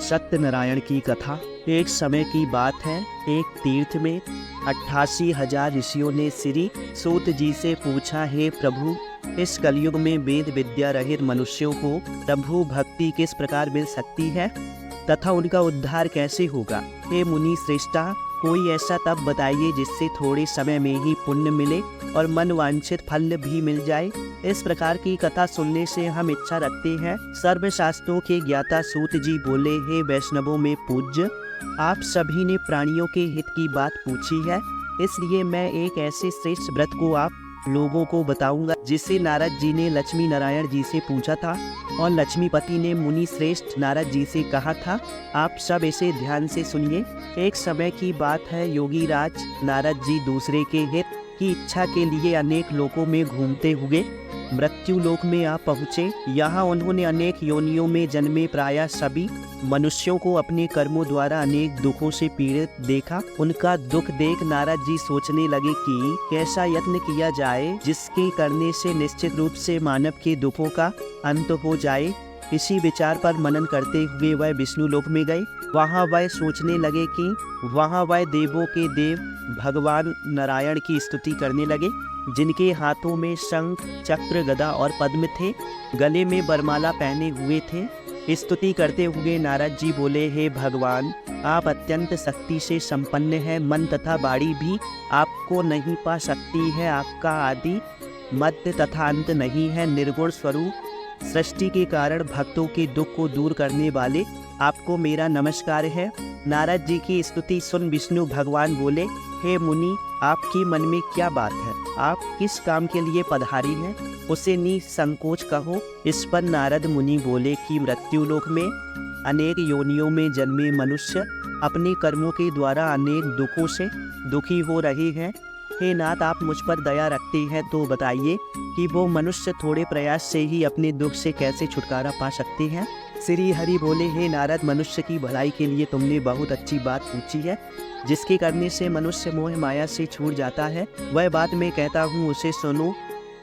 सत्यनारायण की कथा। एक समय की बात है, एक तीर्थ में 88,000 ऋषियों ने श्री सूत जी से पूछा, हे प्रभु, इस कलयुग में वेद विद्या रहित मनुष्यों को प्रभु भक्ति किस प्रकार मिल सकती है तथा उनका उद्धार कैसे होगा। हे मुनि श्रेष्ठा, कोई ऐसा तप बताइए जिससे थोड़े समय में ही पुण्य मिले और मन वांछित फल भी मिल जाए। इस प्रकार की कथा सुनने से हम इच्छा रखते हैं। सर्वशास्त्रों के ज्ञाता सूत जी बोले, हे वैष्णवों में पूज्य, आप सभी ने प्राणियों के हित की बात पूछी है, इसलिए मैं एक ऐसे श्रेष्ठ व्रत को आप लोगों को बताऊंगा जिसे नारद जी ने लक्ष्मी नारायण जी से पूछा था और लक्ष्मीपति ने मुनि श्रेष्ठ नारद जी से कहा था। आप सब इसे ध्यान से सुनिए। एक समय की बात है, योगी राज नारद जी दूसरे के हित की इच्छा के लिए अनेक लोकों में घूमते हुए मृत्यु लोक में आ पहुँचे। यहाँ उन्होंने अनेक योनियों में जन्मे प्रायः सभी मनुष्यों को अपने कर्मों द्वारा अनेक दुखों से पीड़ित देखा। उनका दुख देख नारद जी सोचने लगे कि कैसा यत्न किया जाए जिसके करने से निश्चित रूप से मानव के दुखों का अंत हो जाए। इसी विचार पर मनन करते हुए वह विष्णु लोक में गए। वहाँ वह सोचने लगे कि वहाँ वह देवों के देव भगवान नारायण की स्तुति करने लगे, जिनके हाथों में शंख चक्र गदा और पद्म थे, गले में बरमाला पहने हुए थे। स्तुति करते हुए नारद जी बोले, हे भगवान, आप अत्यंत शक्ति से संपन्न हैं, मन तथा वाणी भी आपको नहीं पा सकती है। आपका आदि मध्य तथा अंत नहीं है, निर्गुण स्वरूप सृष्टि के कारण भक्तों के दुख को दूर करने वाले आपको मेरा नमस्कार है। नारद जी की स्तुति सुन विष्णु भगवान बोले, हे मुनि, आपके मन में क्या बात है? आप किस काम के लिए पधारी हैं? उसे निसंकोच कहो। इस पर नारद मुनि बोले कि मृत्यु लोक में अनेक योनियों में जन्मे मनुष्य अपने कर्मों के द्वारा अनेक दुखों से दुखी हो रहे हैं। हे नाथ, आप मुझ पर दया रखते हैं तो बताइए कि वो मनुष्य थोड़े प्रयास से ही अपने दुख से कैसे छुटकारा पा सकते हैं। श्री हरि बोले, हे नारद, मनुष्य की भलाई के लिए तुमने बहुत अच्छी बात पूछी है। जिसके करने से मनुष्य मोह माया से छूट जाता है, वह बात मैं कहता हूँ, उसे सुनो।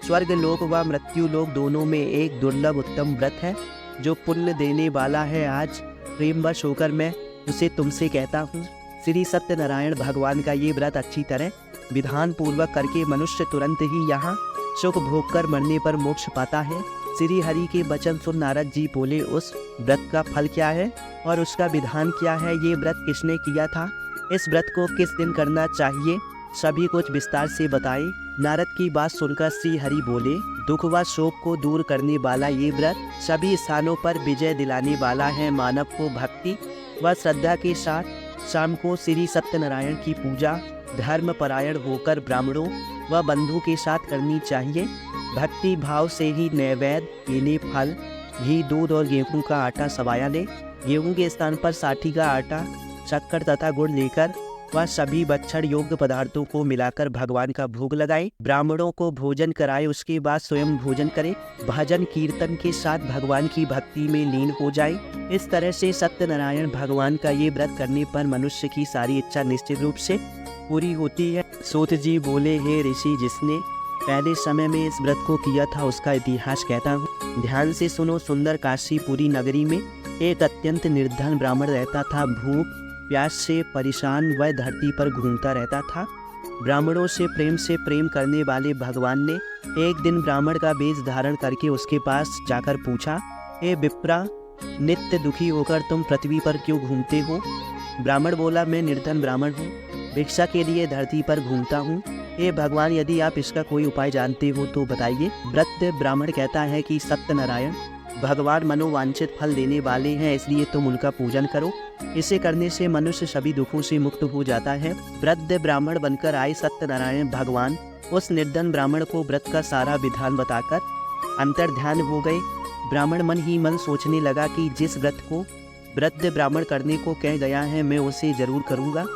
स्वर्ग लोक व मृत्यु लोक दोनों में एक दुर्लभ उत्तम व्रत है जो पुण्य देने वाला है। आज प्रेमवश होकर मैं उसे तुमसे कहता हूँ। श्री सत्यनारायण भगवान का ये व्रत अच्छी तरह विधान पूर्वक करके मनुष्य तुरंत ही यहाँ सुख भोग कर मरने पर मोक्ष पाता है। श्री हरि के वचन सुन नारद जी बोले, उस व्रत का फल क्या है और उसका विधान क्या है? ये व्रत किसने किया था? इस व्रत को किस दिन करना चाहिए? सभी कुछ विस्तार से बताए। नारद की बात सुनकर श्री हरि बोले, दुख व शोक को दूर करने वाला ये व्रत सभी स्थानों पर विजय दिलाने वाला है। मानव को भक्ति व श्रद्धा के साथ शाम को श्री सत्यनारायण की पूजा धर्म परायण होकर ब्राह्मणों व बंधु के साथ करनी चाहिए। भक्ति भाव से ही नैवेद्य, केले, फल, घी, दूध और गेहूं का आटा सवाया ले। गेहूं के स्थान पर साठी का आटा, शक्कर तथा गुड़ लेकर वह सभी बच्छड़ योग्य पदार्थों को मिलाकर भगवान का भोग लगाए। ब्राह्मणों को भोजन कराए, उसके बाद स्वयं भोजन करे। भजन कीर्तन के साथ भगवान की भक्ति में लीन हो जाए। इस तरह से सत्यनारायण भगवान का ये व्रत करने पर मनुष्य की सारी इच्छा निश्चित रूप से पूरी होती है। सूत जी बोले, हे ऋषि, जिसने पहले समय में इस व्रत को किया था उसका इतिहास कहता हूँ, ध्यान से सुनो। सुंदर काशीपुरी नगरी में एक अत्यंत निर्धन ब्राह्मण रहता था। भूख प्यास से परेशान वह धरती पर घूमता रहता था। ब्राह्मणों से प्रेम करने वाले भगवान ने एक दिन ब्राह्मण का वेश धारण करके उसके पास जाकर पूछा, हे विप्रा, नित्य दुखी होकर तुम पृथ्वी पर क्यों घूमते हो? ब्राह्मण बोला, मैं निर्धन ब्राह्मण हूँ, भिक्षा के लिए धरती पर घूमता हूँ। हे भगवान, यदि आप इसका कोई उपाय जानते हो तो बताइए। वृद्ध ब्राह्मण कहता है कि सत्यनारायण भगवान मनोवांछित फल देने वाले हैं, इसलिए तुम उनका पूजन करो। इसे करने से मनुष्य सभी दुखों से मुक्त हो जाता है। वृद्ध ब्राह्मण बनकर आए सत्यनारायण भगवान उस निर्धन ब्राह्मण को व्रत का सारा विधान बताकर अंतर्ध्यान हो गए। ब्राह्मण मन ही मन सोचने लगा कि जिस व्रत को वृद्ध ब्राह्मण करने को कह गया है, मैं उसे जरूर करूँगा।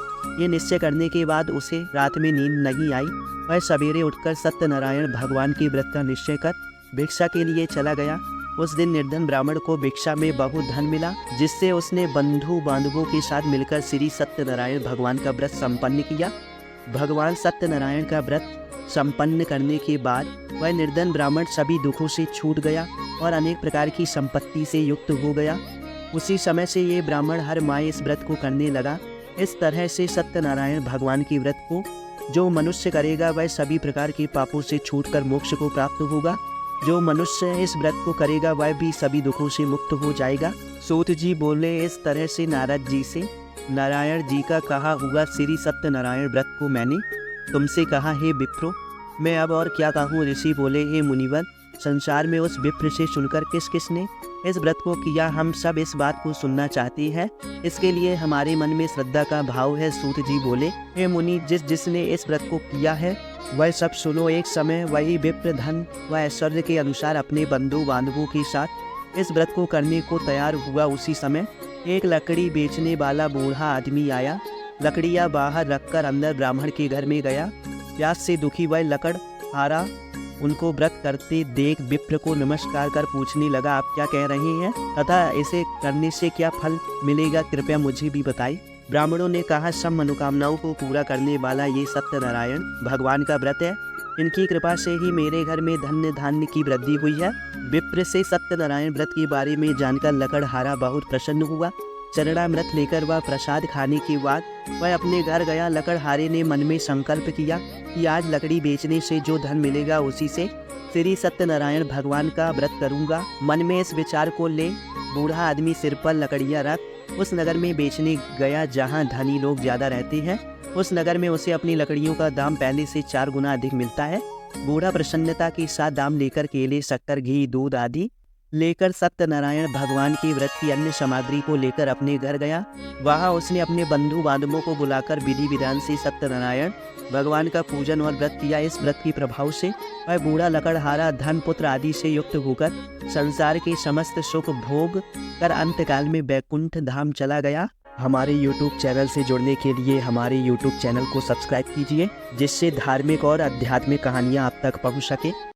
ये निश्चय करने के बाद उसे रात में नींद नहीं आई। वह सवेरे उठकर सत्यनारायण भगवान के व्रत का निश्चय कर भिक्षा के लिए चला गया। उस दिन निर्धन ब्राह्मण को भिक्षा में बहुत धन मिला, जिससे उसने बंधु बांधवों के साथ मिलकर श्री सत्यनारायण भगवान का व्रत संपन्न किया। भगवान सत्यनारायण का व्रत संपन्न करने के बाद वह निर्धन ब्राह्मण सभी दुखों से छूट गया और अनेक प्रकार की संपत्ति से युक्त हो गया। उसी समय से ये ब्राह्मण हर माह इस व्रत को करने लगा। इस तरह से सत्यनारायण भगवान की व्रत को जो मनुष्य करेगा वह सभी प्रकार के पापों से छूटकर मोक्ष को प्राप्त होगा। जो मनुष्य इस व्रत को करेगा वह भी सभी दुखों से मुक्त हो जाएगा। सूत जी बोले, इस तरह से नारद जी से नारायण जी का कहा हुआ श्री सत्यनारायण व्रत को मैंने तुमसे कहा, हे विप्रो, मैं अब और क्या कहूँ। ऋषि बोले, हे मुनिवर, संसार में उस विप्र से सुनकर किस किस ने इस व्रत को किया, हम सब इस बात को सुनना चाहते हैं। इसके लिए हमारे मन में श्रद्धा का भाव है। सूत जी बोले, हे मुनि, जिसने इस व्रत को किया है वह सब सुनो। एक समय वही विप्र धन व ऐश्वर्य के अनुसार अपने बंधु बांधवों के साथ इस व्रत को करने को तैयार हुआ। उसी समय एक लकड़ी बेचने वाला बूढ़ा आदमी आया। लकड़ियाँ बाहर रखकर अंदर ब्राह्मण के घर में गया। प्यास से दुखी वह लकड़हारा उनको व्रत करते देख विप्र को नमस्कार कर पूछने लगा, आप क्या कह रहे हैं तथा इसे करने से क्या फल मिलेगा, कृपया मुझे भी बताइए। ब्राह्मणों ने कहा, सब मनोकामनाओं को पूरा करने वाला ये सत्यनारायण भगवान का व्रत है। इनकी कृपा से ही मेरे घर में धन्य धान्य की वृद्धि हुई है। विप्र से सत्यनारायण व्रत के बारे में जानकर लकड़हारा बहुत प्रसन्न हुआ। चरणामृत लेकर वह प्रसाद खाने के बाद वह अपने घर गया। लकड़हारे ने मन में संकल्प किया कि आज लकड़ी बेचने से जो धन मिलेगा उसी से श्री सत्यनारायण भगवान का व्रत करूंगा। मन में इस विचार को ले बूढ़ा आदमी सिर पर लकड़ियाँ रख उस नगर में बेचने गया जहाँ धनी लोग ज़्यादा रहते हैं। उस नगर में उसे अपनी लकड़ियों का दाम पहले से 4 गुना अधिक मिलता है। बूढ़ा प्रसन्नता के साथ दाम लेकर केले, शक्कर, घी, दूध आदि लेकर सत्यनारायण भगवान के व्रत की अन्य सामग्री को लेकर अपने घर गया। वहाँ उसने अपने बंधु बांधवों को बुलाकर विधि विधान से सत्यनारायण भगवान का पूजन और व्रत किया। इस व्रत के प्रभाव से वह बूढ़ा लकड़हारा धन पुत्र आदि से युक्त होकर संसार के समस्त सुख भोग कर अंतकाल में बैकुंठ धाम चला गया। हमारे YouTube चैनल से जुड़ने के लिए हमारे YouTube चैनल को सब्सक्राइब कीजिए, जिससे धार्मिक और आध्यात्मिक कहानियाँ आप तक पहुँच सके।